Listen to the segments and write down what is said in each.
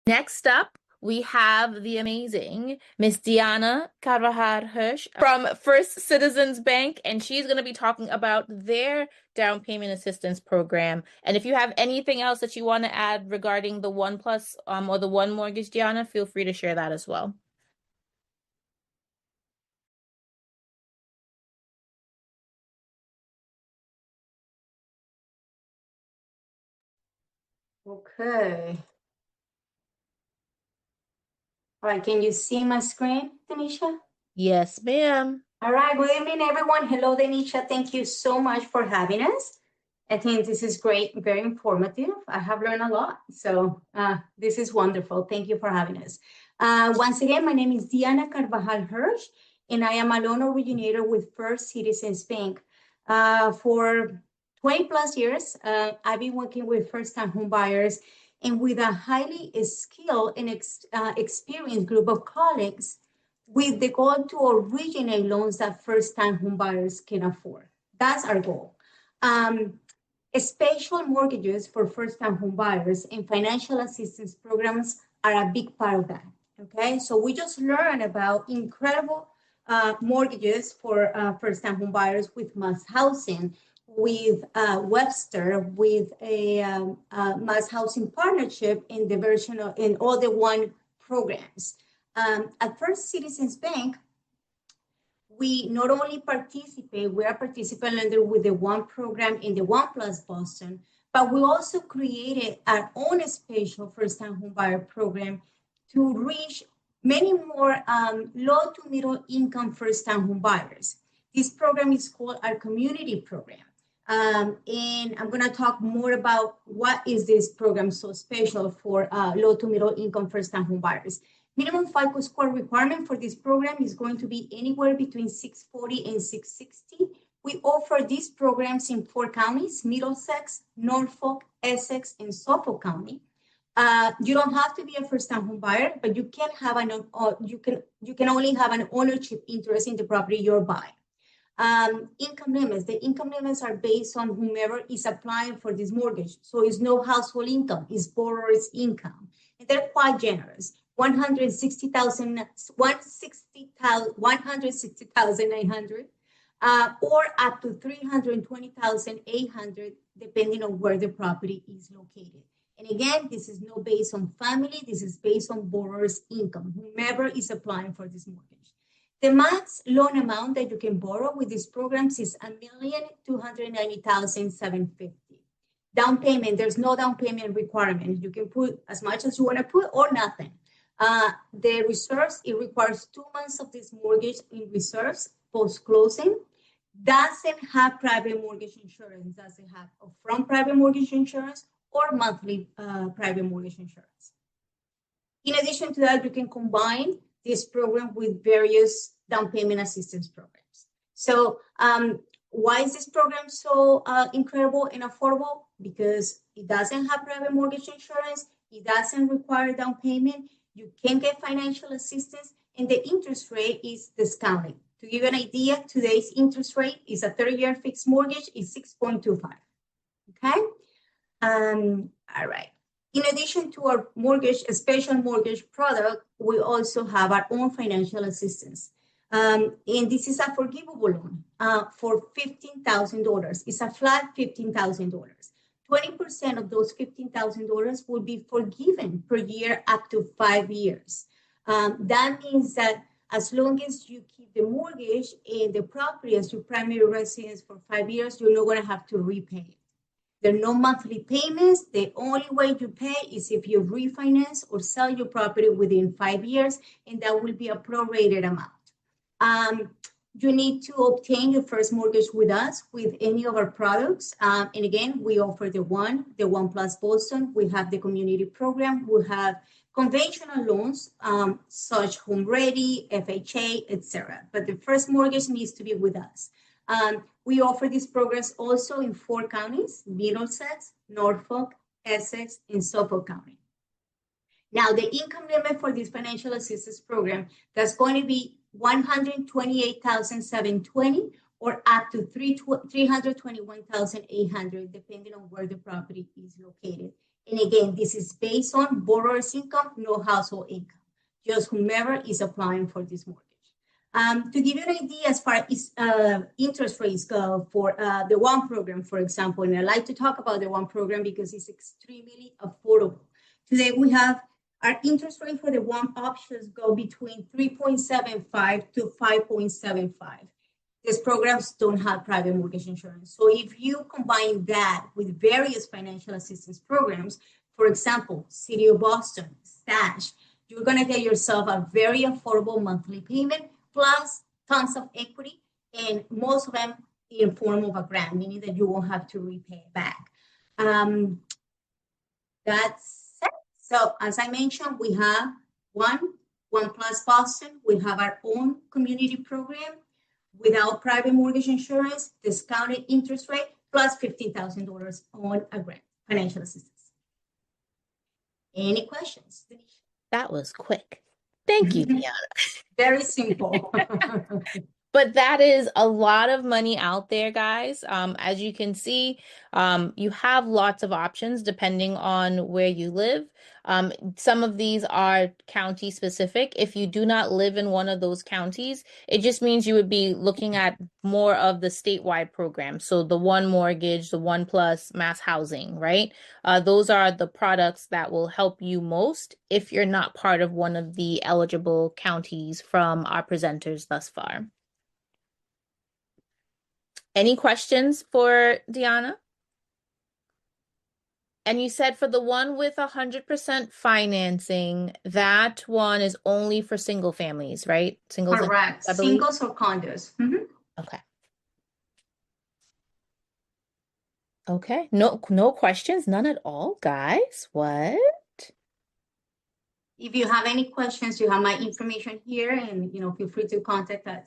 Next up, we have the amazing Miss Diana Carvajal-Hirsch from First Citizens Bank, and she's going to be talking about their down payment assistance program. And if you have anything else that you want to add regarding the One Plus or the One Mortgage, Diana, feel free to share that as well. Okay. All right, can you see my screen, Denisha? Yes, ma'am. All right, good evening, everyone. Hello, Denisha. Thank you so much for having us. I think this is great, very informative. I have learned a lot. So this is wonderful. Thank you for having us. Once again, my name is Diana Carvajal-Hirsch, and I am a loan originator with First Citizens Bank. For 20 plus years, I've been working with first-time home buyers and with a highly skilled and experienced group of colleagues with the goal to originate loans that first-time home buyers can afford. That's our goal. Special mortgages for first-time home buyers and financial assistance programs are a big part of that, okay? So we just learned about incredible mortgages for first-time home buyers with Mass Housing, with Webster, with a Mass Housing partnership in the version of, in all the one programs. At First Citizens Bank, we not only participate, we are participant lender with the One program in the One Plus Boston, but we also created our own special first-time homebuyer program to reach many more low to middle income first-time homebuyers. This program is called our community program. And I'm going to talk more about what is this program so special for low to middle income first-time homebuyers. Minimum FICO score requirement for this program is going to be anywhere between 640 and 660. We offer these programs in 4 counties: Middlesex, Norfolk, Essex, and Suffolk County. You don't have to be a first-time home buyer, but you can have you can only have an ownership interest in the property you're buying. Income limits. The income limits are based on whomever is applying for this mortgage. So it's no household income, it's borrower's income. And they're quite generous. 160,900 or up to 320,800 depending on where the property is located. And again, this is not based on family, this is based on borrower's income, whomever is applying for this mortgage. The max loan amount that you can borrow with these programs is $1,290,750. Down payment, there's no down payment requirement. You can put as much as you want to put or nothing. The reserves, it requires 2 months of this mortgage in reserves post-closing. Doesn't have private mortgage insurance, doesn't have upfront private mortgage insurance or monthly private mortgage insurance. In addition to that, you can combine this program with various down payment assistance programs. So why is this program so incredible and affordable? Because it doesn't have private mortgage insurance, it doesn't require down payment, you can get financial assistance, and the interest rate is discounted. To give you an idea, today's interest rate is a 30-year fixed mortgage is 6.25. Okay? All right. In addition to our mortgage, a special mortgage product, we also have our own financial assistance. And this is a forgivable loan for $15,000. It's a flat $15,000. 20% of those $15,000 will be forgiven per year up to 5 years. That means that as long as you keep the mortgage and the property as your primary residence for 5 years, you're not going to have to repay it. There are no monthly payments. The only way you pay is if you refinance or sell your property within 5 years, and that will be a prorated amount. You need to obtain your first mortgage with us with any of our products. And again, we offer the One Plus Boston. We have the community program. We have conventional loans, such Home Ready, FHA, etc. But the first mortgage needs to be with us. We offer these programs also in 4 counties: Middlesex, Norfolk, Essex, and Suffolk County. Now, the income limit for this financial assistance program, that's going to be $128,720 or up to $321,800, depending on where the property is located. And again, this is based on borrower's income, no household income, just whomever is applying for this mortgage. To give you an idea as far as interest rates go for the one program, for example, and I like to talk about the one program because it's extremely affordable. Today we have our interest rate for the one options go between 3.75 to 5.75. These programs don't have private mortgage insurance. So if you combine that with various financial assistance programs, for example, City of Boston, Stash, you're going to get yourself a very affordable monthly payment plus tons of equity, and most of them in form of a grant, meaning that you won't have to repay it back. That's it. So as I mentioned, we have one plus Boston. We have our own community program without private mortgage insurance, discounted interest rate, plus $15,000 on a grant, financial assistance. Any questions, Denise? That was quick. Thank you, Deanna. Very simple. But that is a lot of money out there, guys. As you can see, you have lots of options depending on where you live. Some of these are county specific. If you do not live in one of those counties, it just means you would be looking at more of the statewide program. So the one mortgage, the one plus mass housing, right? Those are the products that will help you most if you're not part of one of the eligible counties from our presenters thus far. Any questions for Deanna? And you said for the one with 100% financing, that one is only for single families, right? Singles. Correct. Singles or condos. Okay. Okay. No questions, none at all, guys. What? If you have any questions, you have my information here, and feel free to contact us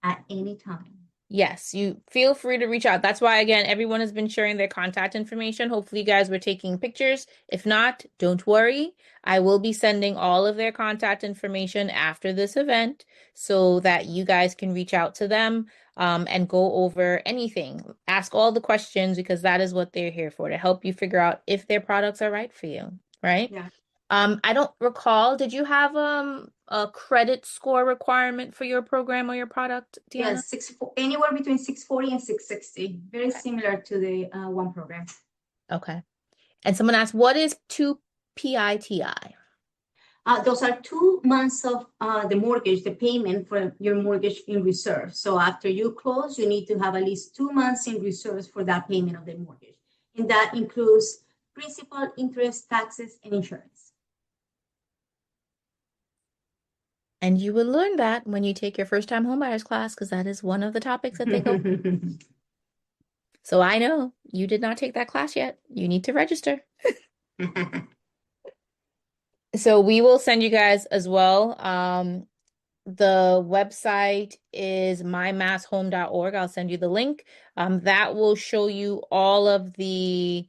at any time. Yes, you feel free to reach out. That's why, again, everyone has been sharing their contact information. Hopefully, you guys were taking pictures. If not, don't worry. I will be sending all of their contact information after this event so that you guys can reach out to them and go over anything. Ask all the questions because that is what they're here for, to help you figure out if their products are right for you, right? Yeah. I don't recall, did you have a credit score requirement for your program or your product, Deanna? Yes, anywhere between 640 and 660. Very similar to the one program. Okay. And someone asked, what is 2 PITI? Those are 2 months of the mortgage, the payment for your mortgage in reserve. So after you close, you need to have at least 2 months in reserves for that payment of the mortgage. And that includes principal, interest, taxes, and insurance. And you will learn that when you take your first-time homebuyers class, because that is one of the topics that they go. So I know you did not take that class yet. You need to register. So we will send you guys as well. The website is mymasshome.org. I'll send you the link. That will show you all of the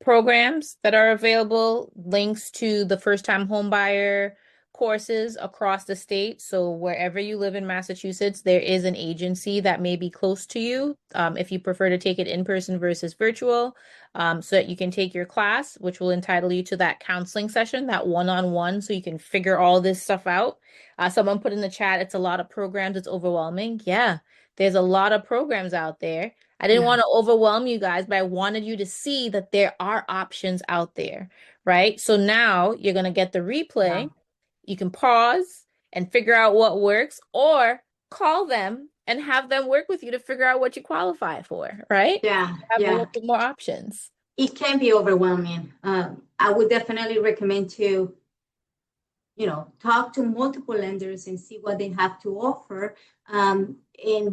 programs that are available, links to the first-time homebuyer courses across the state. So wherever you live in Massachusetts, there is an agency that may be close to you if you prefer to take it in person versus virtual, so that you can take your class, which will entitle you to that counseling session, that one-on-one, so you can figure all this stuff out. Someone put in the chat, it's a lot of programs, it's overwhelming. Yeah, there's a lot of programs out there. I didn't want to overwhelm you guys, but I wanted you to see that there are options out there, right? So now you're going to get the replay. You can pause and figure out what works, or call them and have them work with you to figure out what you qualify for, right? Yeah. Have a little bit more options. It can be overwhelming. I would definitely recommend to talk to multiple lenders and see what they have to offer. And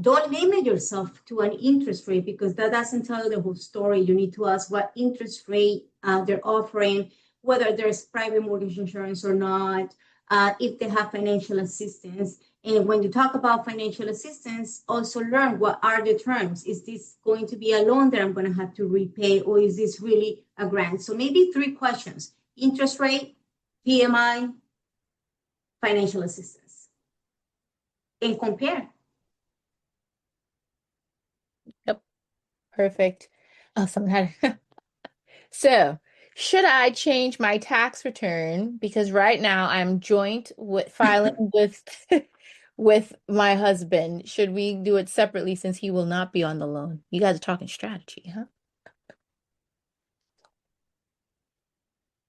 don't limit yourself to an interest rate, because that doesn't tell you the whole story. You need to ask what interest rate they're offering, whether there's private mortgage insurance or not, if they have financial assistance. And when you talk about financial assistance, also learn what are the terms. Is this going to be a loan that I'm going to have to repay, or is this really a grant? So maybe 3 questions: interest rate, PMI, financial assistance, and compare. Yep. Perfect. Oh, So, should I change my tax return? Because right now I'm joint with filing with with my husband. Should we do it separately since he will not be on the loan? You guys are talking strategy, huh?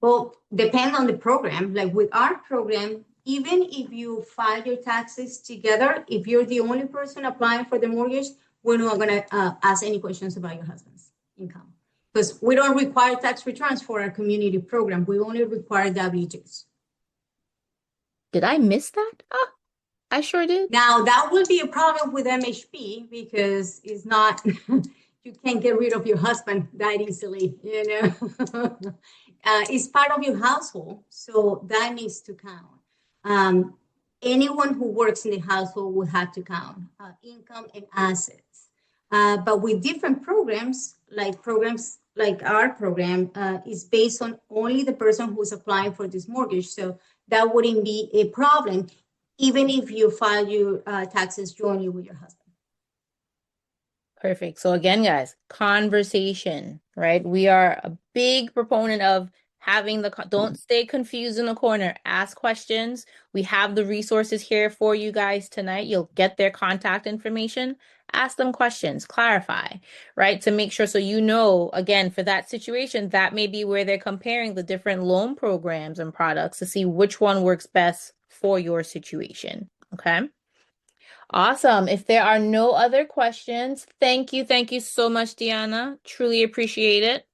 Well, depend on the program. Like with our program, even if you file your taxes together, if you're the only person applying for the mortgage, we're not going to ask any questions about your husband's income because we don't require tax returns for our community program. We only require W-2s. Did I miss that? Oh, I sure did. Now, that will be a problem with MHP because it's not, you can't get rid of your husband that easily, you know. It's part of your household, so that needs to count. Um, Anyone who works in the household will have to count income and assets. But with different programs like our program, is based on only the person who's applying for this mortgage. So that wouldn't be a problem, even if you file your taxes jointly with your husband. Perfect. So again, guys, conversation, right? We are a big proponent of having don't stay confused in the corner. Ask questions. We have the resources here for you guys tonight. You'll get their contact information. Ask them questions, clarify, right? To make sure so you know, again, for that situation, that may be where they're comparing the different loan programs and products to see which one works best for your situation. Okay. Awesome. If there are no other questions, thank you. Thank you so much, Deanna. Truly appreciate it.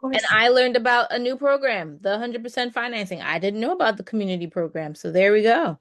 Of And course. I learned about a new program, the 100% financing. I didn't know about the community program. So there we go.